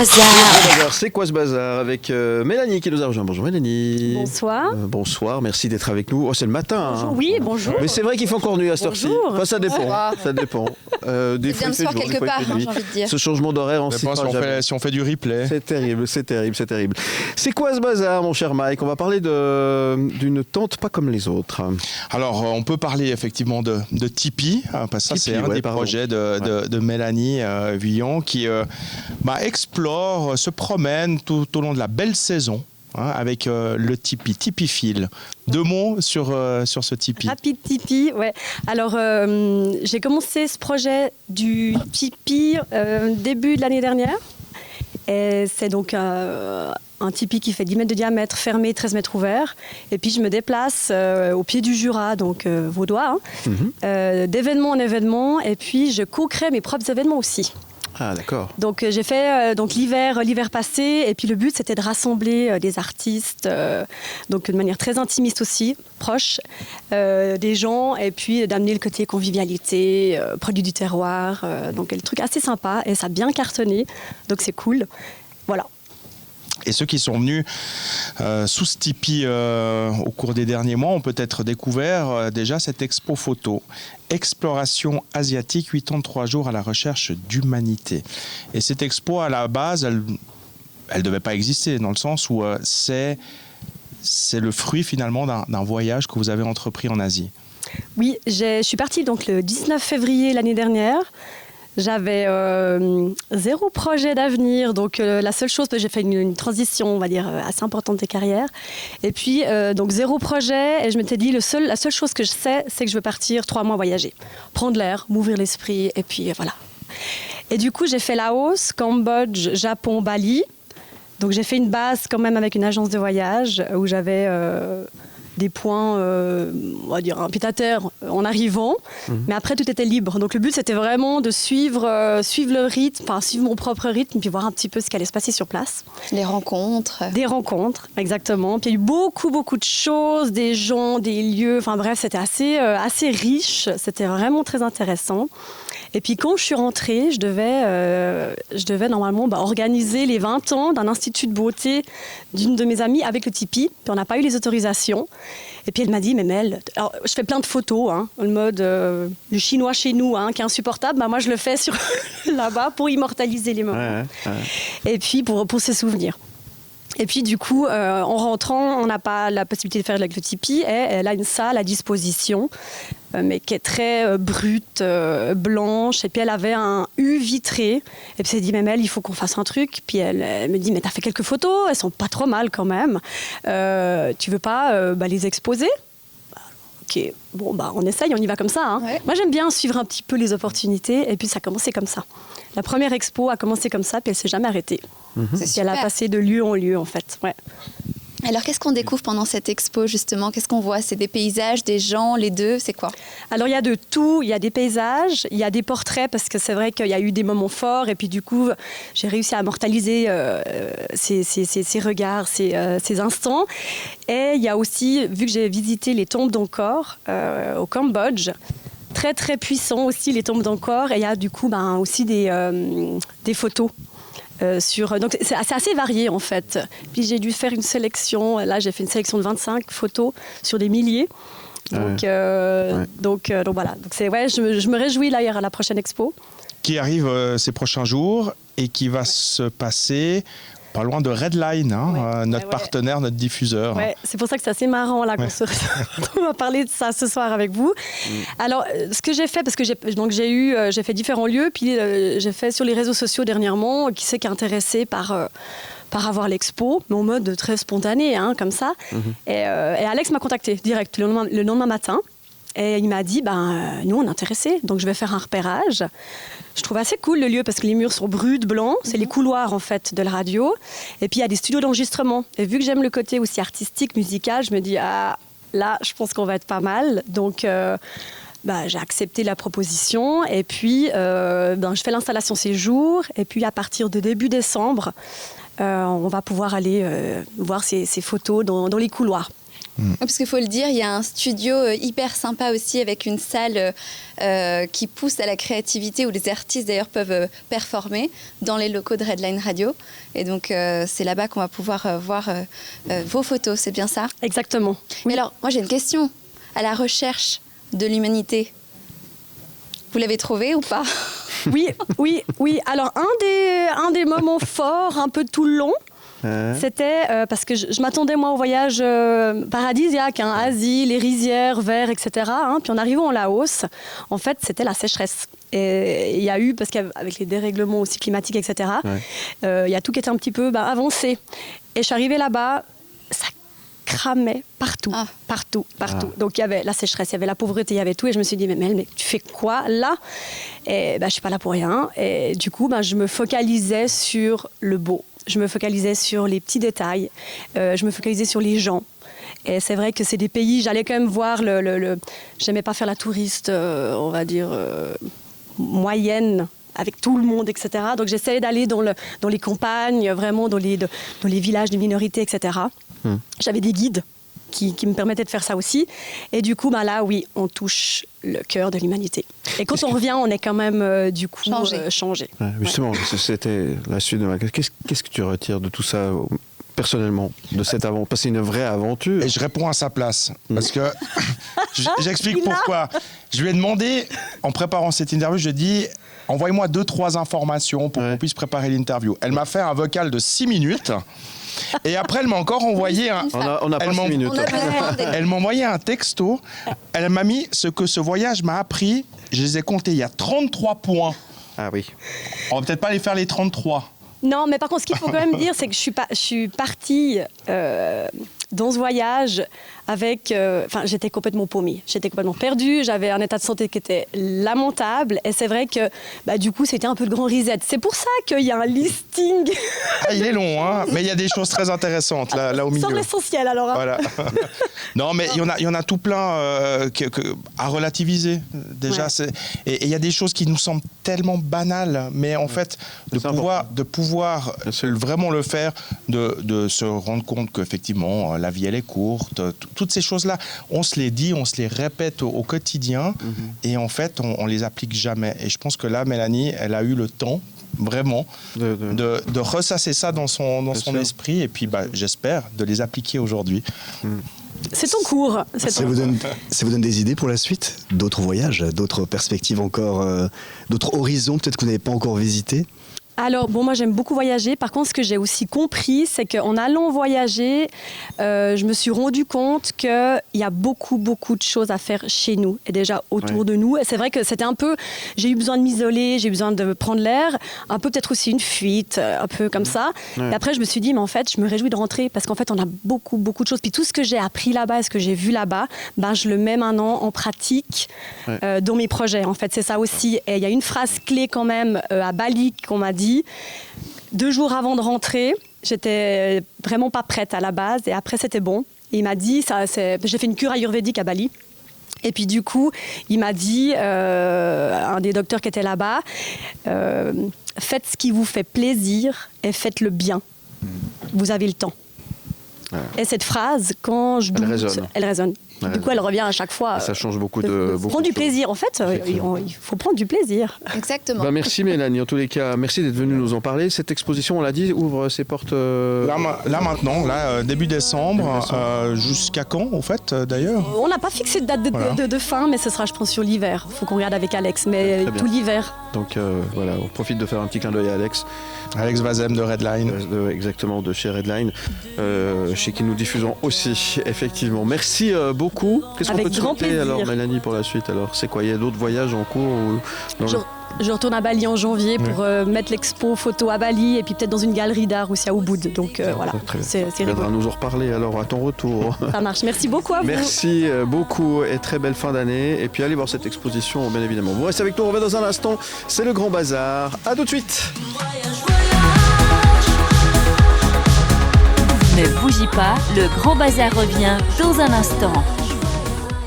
bazar? C'est quoi ce bazar? Avec Mélanie qui nous a rejoint. Bonjour Mélanie. Bonsoir. Bonsoir, merci d'être avec nous. Oh, c'est le matin. Bonjour. Hein. Oui, bonjour. Mais c'est vrai qu'il fait encore nuit à cette heure-ci. Enfin, ça dépend. Ça dépend. Des fois, il fait jour, quelque part, j'ai envie de dire. Ce changement d'horaire, on sait pas si on fait du replay. C'est terrible, c'est terrible, c'est terrible. C'est quoi ce bazar, mon cher Mike? On va parler d'une tente pas comme les autres. Alors, on peut parler effectivement de Tipeee, parce que ça, c'est un des projets de Mélanie Vuillon qui explore, se promène tout au long de la belle saison. Avec le Tipeee, Tipeephile. 2 mots sur ce Tipeee. Rapide Tipeee, ouais. Alors, j'ai commencé ce projet du Tipeee début de l'année dernière. Et c'est donc un Tipeee qui fait 10 mètres de diamètre, fermé, 13 mètres ouverts. Et puis, je me déplace au pied du Jura, donc vaudois, d'événement en événement. Et puis, je co-crée mes propres événements aussi. Ah, d'accord. Donc j'ai fait l'hiver passé, et puis le but c'était de rassembler des artistes, donc de manière très intimiste aussi, proche, des gens, et puis d'amener le côté convivialité, produit du terroir, donc le truc assez sympa, et ça a bien cartonné, donc c'est cool, voilà. Et ceux qui sont venus sous ce Tipeee au cours des derniers mois ont peut-être découvert déjà cette expo photo. Exploration asiatique, 83 jours à la recherche d'humanité. Et cette expo, à la base, elle ne devait pas exister, dans le sens où c'est le fruit finalement d'un voyage que vous avez entrepris en Asie. Oui, je suis partie donc, le 19 février l'année dernière. J'avais 0 projet d'avenir, donc la seule chose, j'ai fait une transition, on va dire, assez importante de carrière. Et puis, donc 0 projet, et je m'étais dit, la seule chose que je sais, c'est que je veux partir 3 mois voyager, prendre l'air, m'ouvrir l'esprit, et puis voilà. Et du coup, j'ai fait Laos, Cambodge, Japon, Bali. Donc j'ai fait une base quand même avec une agence de voyage où j'avais des points, on va dire, un pied-à-terre en arrivant, mais après tout était libre. Donc le but c'était vraiment de suivre le rythme, enfin suivre mon propre rythme, puis voir un petit peu ce qui allait se passer sur place. Les rencontres. Des rencontres, exactement. Puis il y a eu beaucoup de choses, des gens, des lieux, enfin bref, c'était assez riche, c'était vraiment très intéressant. Et puis quand je suis rentrée, je devais normalement organiser les 20 ans d'un institut de beauté d'une de mes amies avec le Tipeee. Puis on n'a pas eu les autorisations. Et puis elle m'a dit, mais Mel, alors, je fais plein de photos, le mode le chinois chez nous, qui est insupportable. Moi je le fais là-bas pour immortaliser les moments. Et puis pour se souvenir. Et puis du coup, en rentrant, on n'a pas la possibilité de faire avec le Tipeee. Et elle a une salle à disposition, mais qui est très brute, blanche. Et puis elle avait un U vitré. Et puis elle s'est dit, mais Mel, il faut qu'on fasse un truc. Puis elle me dit, mais t'as fait quelques photos, elles sont pas trop mal quand même. Tu veux pas les exposer? Ok, bon, on essaye, on y va comme ça. Ouais. Moi, j'aime bien suivre un petit peu les opportunités. Et puis ça a commencé comme ça. La première expo a commencé comme ça, puis elle s'est jamais arrêtée. Elle a passé de lieu en lieu, en fait. Ouais. Alors, qu'est-ce qu'on découvre pendant cette expo, justement? Qu'est-ce qu'on voit? C'est des paysages, des gens, les deux? C'est quoi? Alors, il y a de tout. Il y a des paysages, il y a des portraits, parce que c'est vrai qu'il y a eu des moments forts. Et puis, du coup, j'ai réussi à immortaliser ces regards, ces instants. Et il y a aussi, vu que j'ai visité les tombes d'Angkor au Cambodge, très, très puissant aussi, les tombes d'Angkor. Et il y a du coup aussi des photos. Donc c'est assez varié en fait. Puis j'ai dû faire une sélection. Là, j'ai fait une sélection de 25 photos sur des milliers. Donc voilà. Donc je me réjouis là à la prochaine expo. Qui arrive ces prochains jours et qui va se passer pas loin de Redline, notre partenaire, notre diffuseur. Ouais, c'est pour ça que c'est assez marrant là qu'on va parler de ça ce soir avec vous. Alors, ce que j'ai fait, parce que j'ai fait différents lieux, puis j'ai fait sur les réseaux sociaux dernièrement, qui c'est qui est intéressé par avoir l'expo, mais en mode très spontané, comme ça. Et Alex m'a contacté direct le lendemain matin. Et il m'a dit, nous, on est intéressés, donc je vais faire un repérage. Je trouve assez cool le lieu parce que les murs sont bruts, blancs. C'est les couloirs, en fait, de la radio. Et puis, il y a des studios d'enregistrement. Et vu que j'aime le côté aussi artistique, musical, je me dis, là, je pense qu'on va être pas mal. Donc, j'ai accepté la proposition. Et puis, je fais l'installation séjour. Et puis, à partir de début décembre, on va pouvoir aller voir ces photos dans les couloirs. Parce qu'il faut le dire, il y a un studio hyper sympa aussi avec une salle qui pousse à la créativité où les artistes d'ailleurs peuvent performer dans les locaux de Redline Radio. Et donc c'est là-bas qu'on va pouvoir voir vos photos, c'est bien ça? Exactement. Mais alors, moi j'ai une question. À la recherche de l'humanité, vous l'avez trouvé ou pas? Oui. Alors un des moments forts, un peu tout le long, c'était parce que je m'attendais moi au voyage paradisiaque, Asie, les rizières, verts, etc. Puis en arrivant en Laos, en fait, c'était la sécheresse. Et il y a eu, parce qu'avec les dérèglements aussi climatiques, etc., il y a tout qui était un petit peu avancé. Et je suis arrivée là-bas, ça cramait partout. Donc il y avait la sécheresse, il y avait la pauvreté, il y avait tout. Et je me suis dit, mais tu fais quoi là? Et je suis pas là pour rien. Et du coup, je me focalisais sur le beau. Je me focalisais sur les petits détails. Je me focalisais sur les gens. Et c'est vrai que c'est des pays, j'allais quand même voir j'aimais pas faire la touriste, on va dire, moyenne, avec tout le monde, etc. Donc j'essayais d'aller dans les campagnes, vraiment dans les villages de minorités, etc. J'avais des guides qui me permettaient de faire ça aussi. Et du coup, là, oui, on touche le cœur de l'humanité. Et quand on revient, on est quand même, du coup, changé. Ouais, justement, c'était la suite de ma question. Qu'est-ce que tu retires de tout ça personnellement, de cette aventure? Parce que c'est une vraie aventure. Et je réponds à sa place. Parce que j'explique pourquoi. Je lui ai demandé, en préparant cette interview, je lui ai dit, envoie-moi 2-3 informations pour qu'on puisse préparer l'interview. Elle m'a fait un vocal de 6 minutes. Et après, elle m'a encore envoyé On n'a pas 6 minutes. Elle m'a envoyé un texto. Elle m'a mis ce que ce voyage m'a appris. Je les ai comptés. Il y a 33 points. Ah oui. On va peut-être pas aller faire les 33. Non, mais par contre, ce qu'il faut quand même dire, c'est que je suis partie dans ce voyage avec... j'étais complètement paumée. J'étais complètement perdue. J'avais un état de santé qui était lamentable. Et c'est vrai que, du coup, c'était un peu le grand reset. C'est pour ça qu'il y a un listing. Ah, il est long, hein, mais il y a des choses très intéressantes là au milieu. Sans l'essentiel, alors. Voilà. Non, mais il y en a tout plein à relativiser. Déjà, et il y a des choses qui nous semblent tellement banales, mais en fait, de pouvoir vraiment le faire, de se rendre compte qu'effectivement, la vie, elle est courte. Toutes ces choses-là, on se les dit, on se les répète au quotidien, et en fait, on les applique jamais. Et je pense que là, Mélanie, elle a eu le temps, vraiment, de ressasser ça dans son esprit, et puis j'espère de les appliquer aujourd'hui. C'est en cours. Ça vous donne des idées pour la suite? D'autres voyages, d'autres perspectives encore, d'autres horizons peut-être que vous n'avez pas encore visités? Alors, moi j'aime beaucoup voyager. Par contre, ce que j'ai aussi compris, c'est qu'en allant voyager, je me suis rendu compte qu'il y a beaucoup de choses à faire chez nous et déjà autour de nous. Et c'est vrai que c'était un peu, j'ai eu besoin de m'isoler, j'ai eu besoin de prendre l'air, un peu peut-être aussi une fuite, un peu comme ça. Et après, je me suis dit, mais en fait, je me réjouis de rentrer parce qu'en fait, on a beaucoup de choses. Puis tout ce que j'ai appris là-bas et ce que j'ai vu là-bas, je le mets maintenant en pratique dans mes projets. En fait, c'est ça aussi. Et il y a une phrase clé quand même à Bali qu'on m'a dit. 2 jours avant de rentrer, j'étais vraiment pas prête à la base et après c'était bon. Et il m'a dit, j'ai fait une cure ayurvédique à Bali. Et puis du coup, il m'a dit, un des docteurs qui était là-bas, faites ce qui vous fait plaisir et faites-le bien. Vous avez le temps. Et cette phrase, quand je doute, elle résonne. Du coup, elle revient à chaque fois. Et ça change beaucoup de prendre du plaisir. En fait, il faut prendre du plaisir. Exactement. Merci Mélanie, en tous les cas. Merci d'être venue nous en parler. Cette exposition, on l'a dit, ouvre ses portes... Là maintenant, début décembre. Jusqu'à quand, au fait, d'ailleurs? On n'a pas fixé de date de fin, mais ce sera, je pense, sur l'hiver. Il faut qu'on regarde avec Alex, mais tout l'hiver. Donc voilà, on profite de faire un petit clin d'œil à Alex. Alex Vazem de Redline. Exactement, de chez Redline, chez qui nous diffusons aussi, effectivement. Merci beaucoup. Qu'est-ce qu'on peut te souhaiter alors, Mélanie, pour la suite? Alors, c'est quoi? Il y a d'autres voyages en cours Je retourne à Bali en janvier pour mettre l'expo photo à Bali et puis peut-être dans une galerie d'art aussi à Ubud. Donc voilà, c'est rigolo. Tu viendras nous en reparler alors à ton retour. Ça marche. Merci beaucoup à vous. Merci beaucoup et très belle fin d'année. Et puis allez voir cette exposition, bien évidemment. Vous restez avec nous, on revient dans un instant. C'est le Grand Bazar. À tout de suite. Ne bougez pas, le Grand Bazar revient dans un instant.